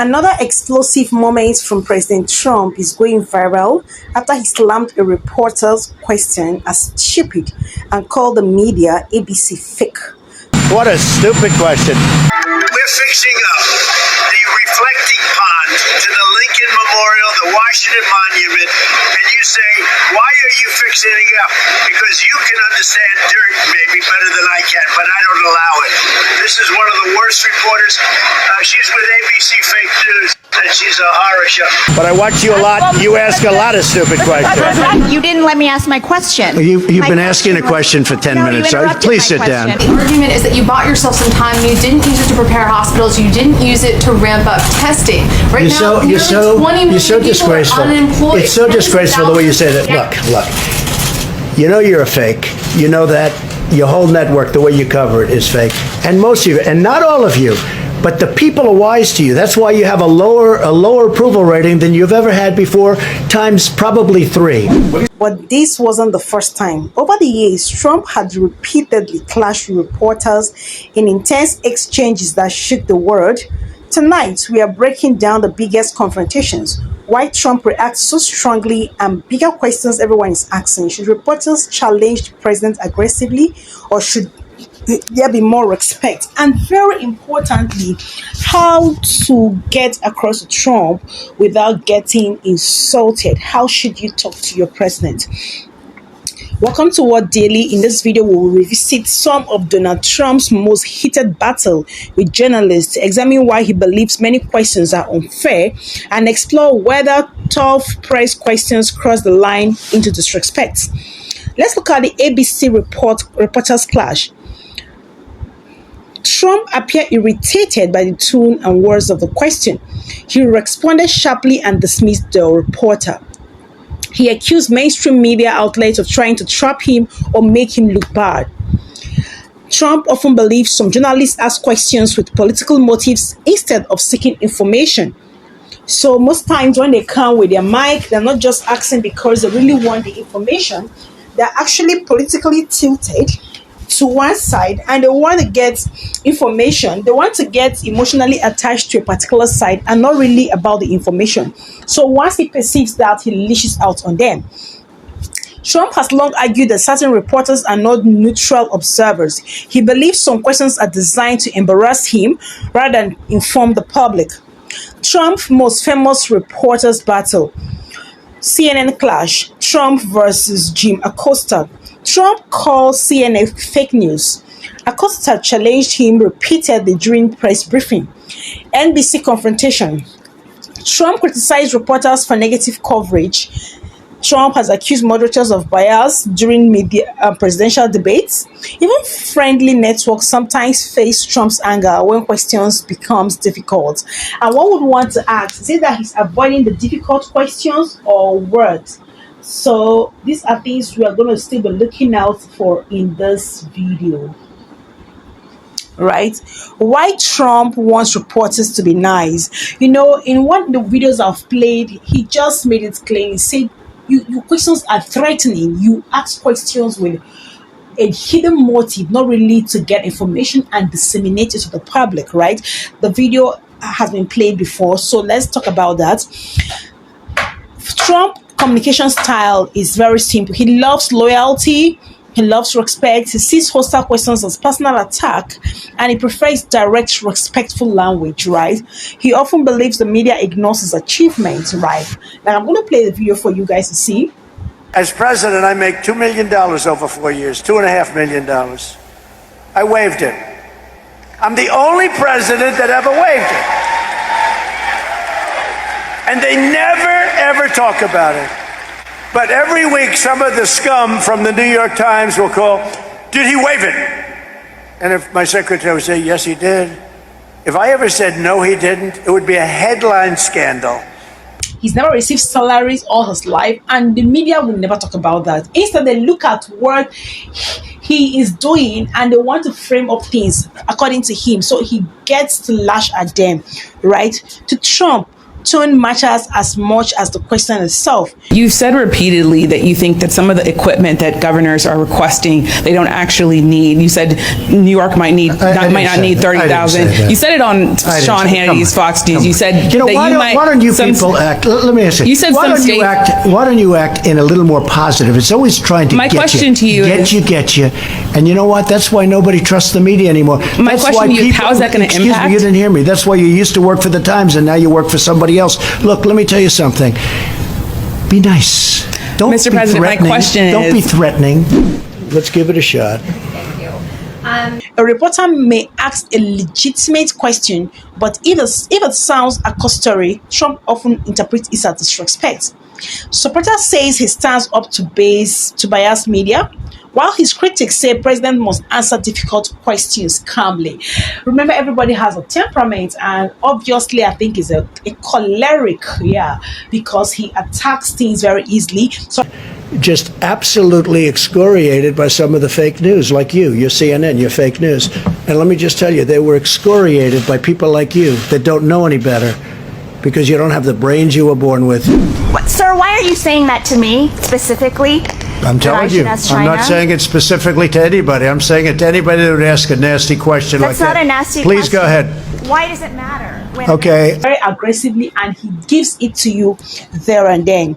Another explosive moment from President Trump is going viral after he slammed a reporter's question as stupid and called the media ABC fake. What a stupid question. We're fixing up the reflecting pond to the Lincoln Memorial, the Washington Monument, and you say, why are you fixing it up? Because you can understand dirt maybe better than I can, but I don't allow it. This is one of the worst reporters. She's with ABC Fake News, and she's a horror show. But I watch you a lot. You ask a lot of stupid questions. You didn't let me ask my question. You've been asking a question for 10 minutes, so please sit down. The argument is that you bought yourself some time and you didn't use it to prepare hospitals, you didn't use it to ramp up testing. Right now, You're so disgraceful. Unemployed. It's so disgraceful the way you say that. Look. You know you're a fake. You know that your whole network, the way you cover it, is fake. And most of you, and not all of you, but the people are wise to you. That's why you have a lower approval rating than you've ever had before, times probably 3. But this wasn't the first time. Over the years, Trump had repeatedly clashed with reporters in intense exchanges that shook the world. Tonight, we are breaking down the biggest confrontations, why Trump reacts so strongly, and bigger questions everyone is asking. Should reporters challenge the president aggressively, or should there be more respect? And very importantly, how to get across to Trump without getting insulted. How should you talk to your president? Welcome to World Daily. In this video, we will revisit some of Donald Trump's most heated battle with journalists, examine why he believes many questions are unfair, and explore whether tough press questions cross the line into disrespect. Let's look at the ABC reporters clash. Trump appeared irritated by the tone and words of the question. He responded sharply and dismissed the reporter. He accused mainstream media outlets of trying to trap him or make him look bad. Trump often believes some journalists ask questions with political motives instead of seeking information. So most times when they come with their mic, they're not just asking because they really want the information. They're actually politically tilted to one side and they want to get information. They want to get emotionally attached to a particular side and not really about the information. So once he perceives that, he lashes out on them. Trump has long argued that certain reporters are not neutral observers. He believes some questions are designed to embarrass him rather than inform the public. Trump's most famous reporters battle. CNN clash. Trump versus Jim Acosta. Trump called CNN fake news. Acosta challenged him repeatedly during press briefing. NBC confrontation. Trump criticized reporters for negative coverage. Trump has accused moderators of bias during presidential debates. Even friendly networks sometimes face Trump's anger when questions becomes difficult. And one would want to ask, is it that he's avoiding the difficult questions or words? So these are things we are going to still be looking out for in this video. Right? Why Trump wants reporters to be nice. You know, in one of the videos I've played, he just made it clear. He said, your questions are threatening. You ask questions with a hidden motive, not really to get information and disseminate it to the public, right? The video has been played before, so let's talk about that. Trump communication style is very simple. He loves loyalty, he loves respect, he sees hostile questions as personal attack, and he prefers direct, respectful language, right? He often believes the media ignores his achievements, right? Now I'm going to play the video for you guys to see. As president, I make $2 million over 4 years, $2.5 million. I waived it. I'm the only president that ever waived it. And they never, ever talk about it. But every week, some of the scum from the New York Times will call, did he waive it? And if my secretary would say, yes, he did. If I ever said, no, he didn't, it would be a headline scandal. He's never received salaries all his life, and the media will never talk about that. Instead, they look at what he is doing and they want to frame up things according to him. So he gets to lash at them, right? To Trump, tone matters as much as the question itself. You've said repeatedly that you think that some of the equipment that governors are requesting, they don't actually need. You said New York might not need 30,000. You said it on Sean Hannity's Fox News. You said you know, that why don't you people act? Let me ask you. You said why don't you act in a little more positive? It's always trying to My question to you is, get you. And you know what? That's why nobody trusts the media anymore. My question to you is, how is that going to impact? Excuse me, you didn't hear me. That's why you used to work for the Times and now you work for somebody else. Look, let me tell you something. Be nice. Don't Mr. be President, my threatening. question Don't is, be threatening. Let's give it a shot. A reporter may ask a legitimate question, but if it sounds accusatory, Trump often interprets it as disrespect. Supporter says he stands up to biased media, while his critics say president must answer difficult questions calmly. Remember, everybody has a temperament, and obviously I think he's a choleric, because he attacks things very easily. So just absolutely excoriated by some of the fake news, like you're CNN, you're fake news. And let me just tell you, they were excoriated by people like you that don't know any better because you don't have the brains you were born with. Sir, why are you saying that to me specifically? I'm telling you, I'm not saying it specifically to anybody. I'm saying it to anybody that would ask a nasty question like that. That's not a nasty question. Please go ahead. Why does it matter? Okay. very aggressively, and he gives it to you there and then.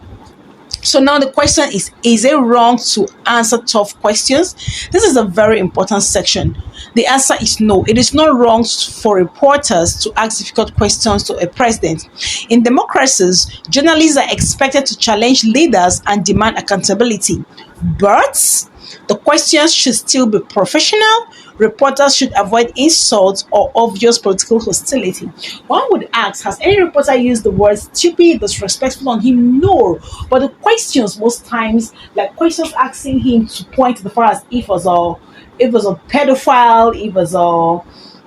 So now the question is it wrong to answer tough questions? This is a very important section. The answer is no. It is not wrong for reporters to ask difficult questions to a president. In democracies, journalists are expected to challenge leaders and demand accountability. But the questions should still be professional. Reporters should avoid insults or obvious political hostility. One would ask, has any reporter used the word stupid, disrespectful on him? No. But the questions most times, like questions asking him to point to the far as if it was a pedophile, if it was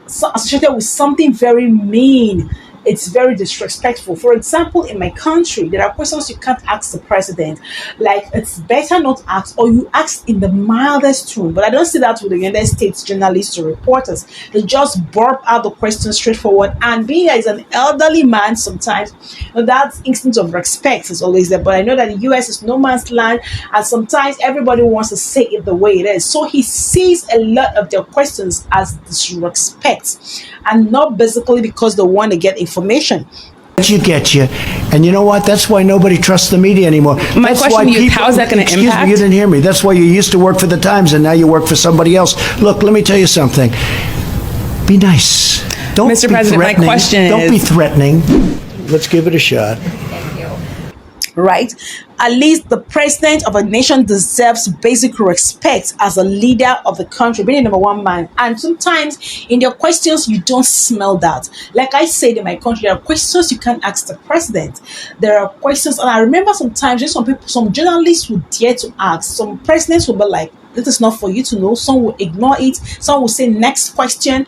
associated with something very mean, it's very disrespectful. For example, in my country, there are questions you can't ask the president. Like, it's better not ask, or you ask in the mildest tone. But I don't see that with the United States journalists or reporters. They just burp out the question straightforward. And being as an elderly man, sometimes that instinct of respect is always there. But I know that the US is no man's land, and sometimes everybody wants to say it the way it is. So he sees a lot of their questions as disrespect, and not basically because they want to get information. Get you. And you know what? That's why nobody trusts the media anymore. My question to you is, how is that going to impact? Excuse me, you didn't hear me. That's why you used to work for the Times and now you work for somebody else. Look, let me tell you something. Be nice. Don't Mr. be President, my threatening. question Don't is, be threatening. Let's give it a shot. Right? At least the president of a nation deserves basic respect as a leader of the country, being the number one man. And sometimes in their questions, you don't smell that. Like I said, in my country, there are questions you can't ask the president. There are questions, and I remember sometimes some journalists would dare to ask. Some presidents will be like, this is not for you to know. Some will ignore it. Some will say next question,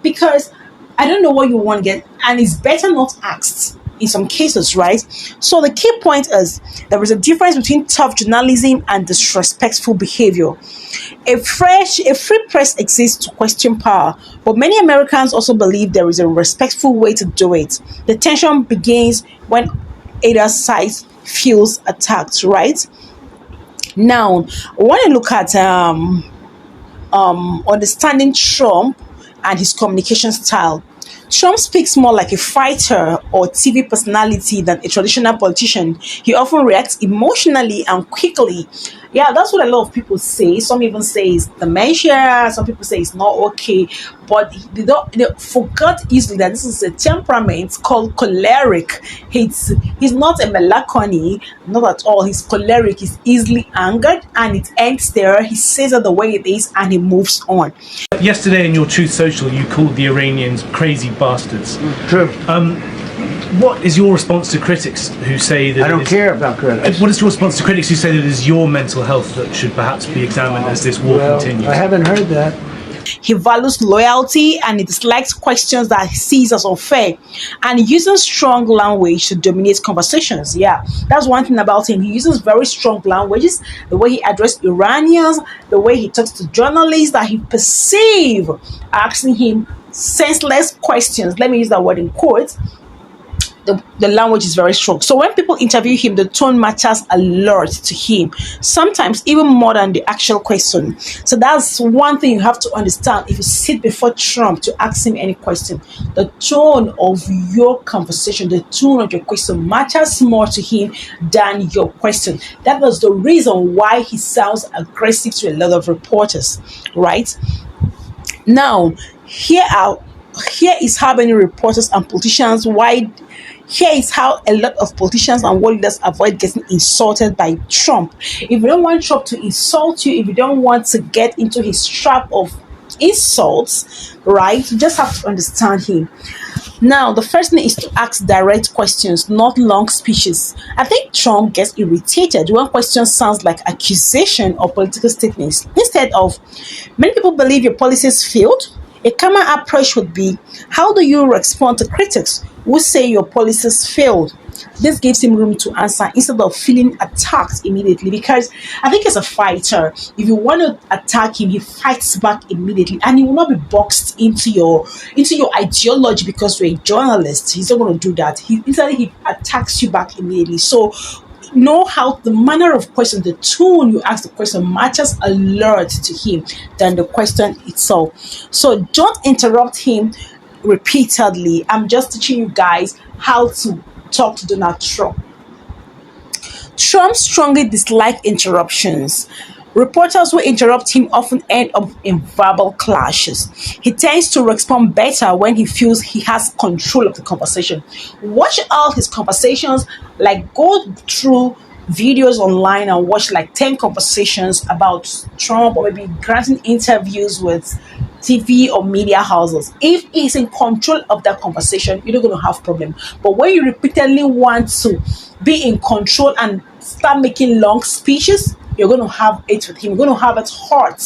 because I don't know what you want to get, and it's better not asked in some cases, right? So the key point is there is a difference between tough journalism and disrespectful behavior. A free press exists to question power, but many Americans also believe there is a respectful way to do it. The tension begins when either side feels attacked, right? Now, I want to look at understanding Trump and his communication style. Trump speaks more like a fighter or TV personality than a traditional politician. He often reacts emotionally and quickly. Yeah, that's what a lot of people say. Some even say it's dementia. Some people say it's not okay. But they forgot easily that this is a temperament called choleric. He's not a melancholy, not at all. He's choleric. He's easily angered, and it ends there. He says it the way it is, and he moves on. Yesterday in your Truth Social, you called the Iranians crazy bastards. True. What is your response to critics who say that... I don't care about critics. What is your response to critics who say that it is your mental health that should perhaps be examined as this war continues? I haven't heard that. He values loyalty, and he dislikes questions that he sees as unfair, and he uses strong language to dominate conversations. Yeah, that's one thing about him. He uses very strong languages, the way he addresses Iranians, the way he talks to journalists that he perceive asking him senseless questions. Let me use that word in quotes. the language is very strong. So when people interview him, the tone matters a lot to him, sometimes even more than the actual question. So that's one thing you have to understand if you sit before Trump to ask him any question. The tone of your conversation, the tone of your question matters more to him than your question. That was the reason why he sounds aggressive to a lot of reporters, right? Now, here is how many reporters and politicians here is how a lot of politicians and world leaders avoid getting insulted by Trump. If you don't want Trump to insult you, if you don't want to get into his trap of insults, right, you just have to understand him. Now, the first thing is to ask direct questions, not long speeches. I think Trump gets irritated when questions sounds like accusation or political statements. Instead of, many people believe your policies failed. A common approach would be, how do you respond to critics who say your policies failed? This gives him room to answer instead of feeling attacked immediately, because I think as a fighter, if you want to attack him, he fights back immediately and he will not be boxed into your ideology because you're a journalist. He's not going to do that. He attacks you back immediately. So know how the manner of question, the tone you ask the question matters a lot to him than the question itself. So don't interrupt him repeatedly. I'm just teaching you guys how to talk to Donald Trump. Trump strongly dislikes interruptions. Reporters who interrupt him often end up in verbal clashes. He tends to respond better when he feels he has control of the conversation. Watch all his conversations, like go through videos online and watch like 10 conversations about Trump, or maybe granting interviews with TV or media houses. If he's in control of that conversation, you're not going to have problem. But when you repeatedly want to be in control and start making long speeches, you're going to have it with him. You're going to have it hard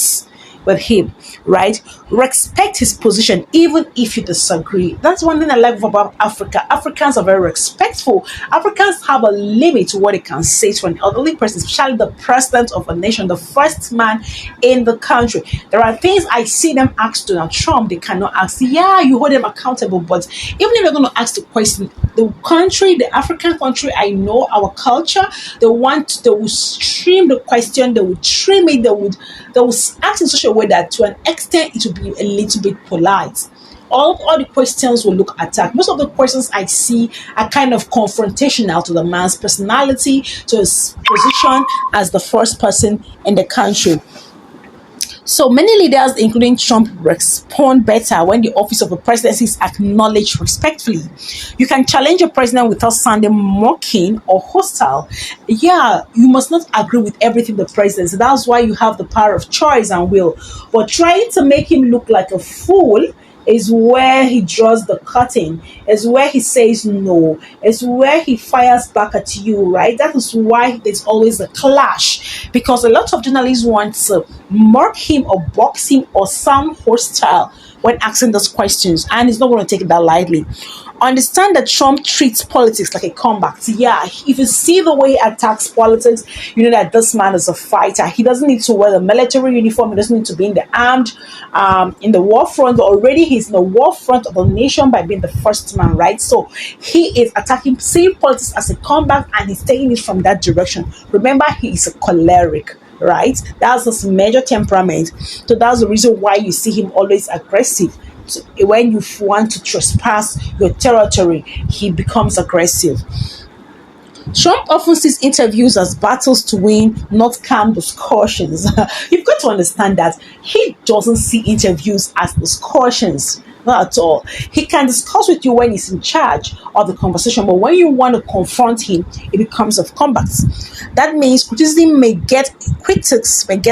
with him, right? Respect his position, even if you disagree. That's one thing I like about Africa. Africans are very respectful. Africans have a limit to what they can say to an elderly person, especially the president of a nation, the first man in the country. There are things I see them ask Donald Trump, they cannot ask. Yeah, you hold them accountable, but even if they're going to ask the question, the country, the African country, I know our culture, they will stream the question, they will trim it, they will ask in such a way that to an extent it will be a little bit polite. All the questions will look attacked. Most of the questions I see are kind of confrontational to the man's personality, to his position as the first person in the country. So many leaders, including Trump, respond better when the office of the presidency is acknowledged respectfully. You can challenge a president without sounding mocking or hostile. Yeah, you must not agree with everything the president says. That's why you have the power of choice and will. But trying to make him look like a fool is where he draws the curtain, is where he says no, is where he fires back at you, right? That is why there's always a clash, because a lot of journalists want to mock him or box him or sound hostile when asking those questions, and he's not going to take it that lightly. Understand that Trump treats politics like a combat. Yeah, if you see the way he attacks politics, you know that this man is a fighter. He doesn't need to wear the military uniform. He doesn't need to be in the armed, in the war front. Already he's in the war front of the nation by being the first man, right? So he is attacking, seeing politics as a combat, and he's taking it from that direction. Remember, he is a choleric, right? That's his major temperament. So that's the reason why you see him always aggressive. So when you want to trespass your territory, he becomes aggressive. Trump often sees interviews as battles to win, not calm discussions. You've got to understand that he doesn't see interviews as discussions. Not at all. He can discuss with you when he's in charge of the conversation, but when you want to confront him, it becomes a combat. That means criticism may get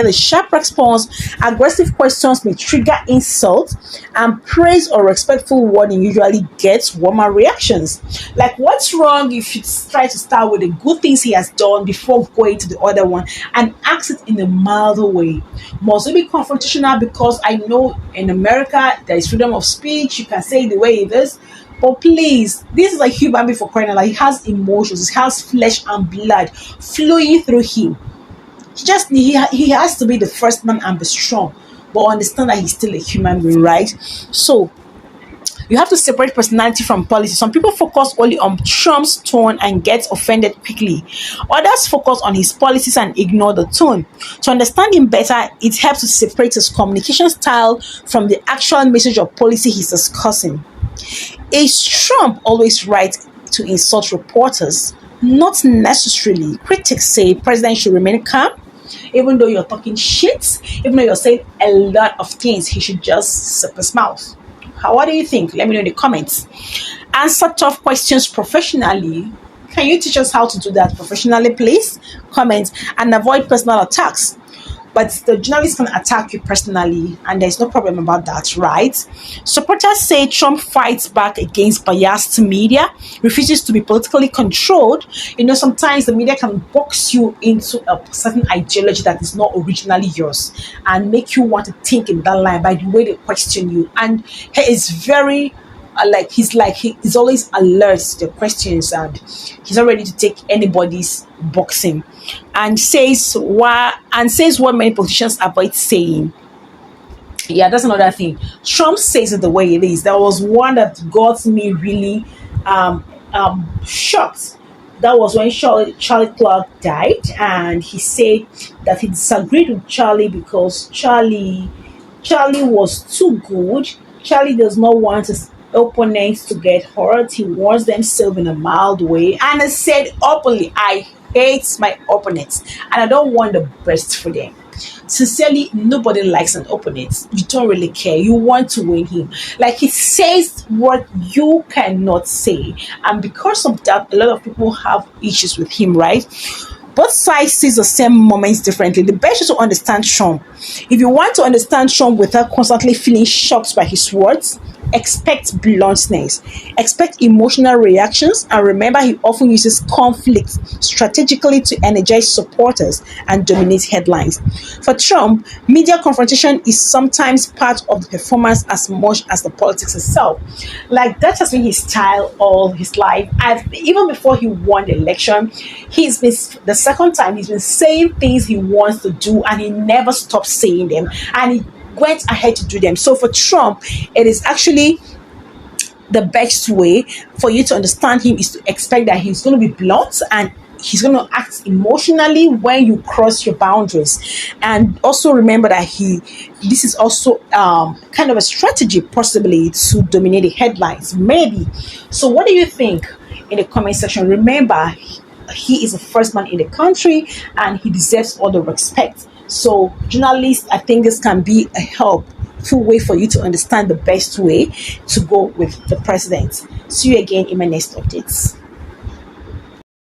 a sharp response, aggressive questions may trigger insult, and praise or respectful wording usually gets warmer reactions. Like, what's wrong if you try to start with the good things he has done before going to the other one and ask it in a milder way? Must it be confrontational? Because I know in America there is freedom of speech, you can say it the way it is, but please, this is a human being, for crying out loud. He has emotions, he has flesh and blood flowing through him. He has to be the first man and be strong, but understand that he's still a human being, right? So You have to separate personality from policy. Some people focus only on Trump's tone and get offended quickly. Others focus on his policies and ignore the tone. To understand him better, it helps to separate his communication style from the actual message or policy he's discussing. Is Trump always right to insult reporters? Not necessarily. Critics say president should remain calm. Even though you're talking shit, even though you're saying a lot of things, he should just zip his mouth. What do you think? Let me know in the comments. Answer tough questions professionally. Can you teach us how to do that professionally, please? Comment and avoid personal attacks. But the journalist can attack you personally, and there's no problem about that, right? Supporters say Trump fights back against biased media, refuses to be politically controlled. Sometimes the media can box you into a certain ideology that is not originally yours and make you want to think in that line by the way they question you. And he is very he's always alert to the questions, and he's not ready to take anybody's boxing, and says what many politicians avoid saying. Yeah, that's another thing. Trump says it the way it is. There was one that got me really shocked. That was when Charlie Clark died, and he said that he disagreed with Charlie because Charlie was too good. Charlie does not want his opponents to get hurt. He wants them served in a mild way. And I said openly, I hate my opponents and I don't want the best for them. Sincerely, nobody likes an opponent. You don't really care. You want to win him. Like, he says what you cannot say. And because of that, a lot of people have issues with him, right? Both sides sees the same moments differently. The best is to understand Trump. If you want to understand Trump without constantly feeling shocked by his words, expect bluntness, expect emotional reactions, and remember he often uses conflict strategically to energize supporters and dominate headlines. For Trump, media confrontation is sometimes part of the performance as much as the politics itself. Like, that has been his style all his life. Even before he won the election, the second time he's been saying things he wants to do, and he never stopped saying them, and he went ahead to do them. So for Trump, it is actually the best way for you to understand him is to expect that he's going to be blunt and he's going to act emotionally when you cross your boundaries. And also remember that this is also kind of a strategy possibly to dominate the headlines, maybe. So what do you think in the comment section? Remember, he is the first man in the country and he deserves all the respect. So journalists, I think this can be a helpful way for you to understand the best way to go with the president. See you again in my next updates.